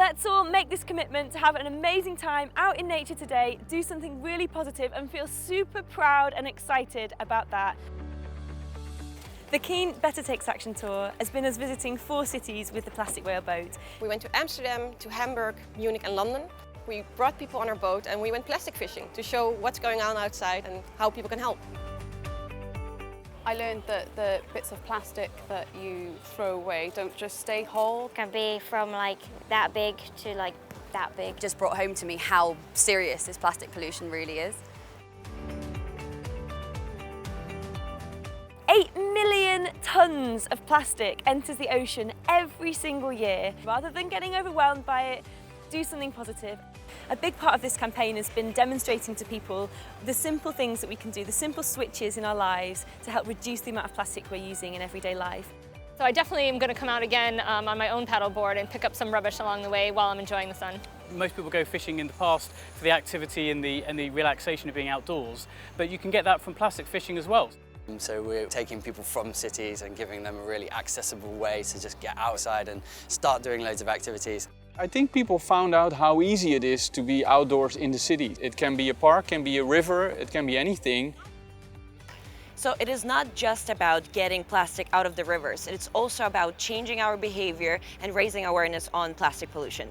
Let's all make this commitment to have an amazing time out in nature today, do something really positive and feel super proud and excited about that. The Keen Better Takes Action tour has been us visiting 4 cities with the plastic whale boat. We went to Amsterdam, to Hamburg, Munich and London. We brought people on our boat and we went plastic fishing to show what's going on outside and how people can help. I learned that the bits of plastic that you throw away don't just stay whole. It can be from like that big to like that big. Just brought home to me how serious this plastic pollution really is. 8 million tonnes of plastic enters the ocean every single year. Rather than getting overwhelmed by it, do something positive. A big part of this campaign has been demonstrating to people the simple things that we can do, the simple switches in our lives to help reduce the amount of plastic we're using in everyday life. So I definitely am going to come out again on my own paddleboard and pick up some rubbish along the way while I'm enjoying the sun. Most people go fishing in the past for the activity and the relaxation of being outdoors, but you can get that from plastic fishing as well. So we're taking people from cities and giving them a really accessible way to just get outside and start doing loads of activities. I think people found out how easy it is to be outdoors in the city. It can be a park, can be a river, it can be anything. So it is not just about getting plastic out of the rivers, it's also about changing our behavior and raising awareness on plastic pollution.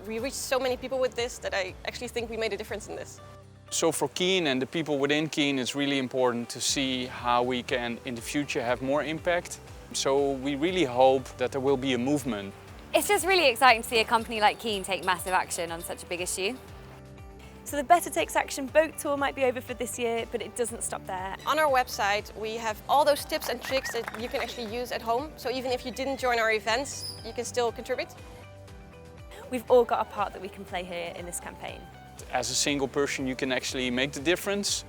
We reached so many people with this that I actually think we made a difference in this. So for Keen and the people within Keen, it's really important to see how we can in the future have more impact. So we really hope that there will be a movement. It's just really exciting to see a company like Keen take massive action on such a big issue. So the Better Takes Action boat tour might be over for this year, but it doesn't stop there. On our website we have all those tips and tricks that you can actually use at home. So even if you didn't join our events, you can still contribute. We've all got a part that we can play here in this campaign. As a single person, you can actually make the difference.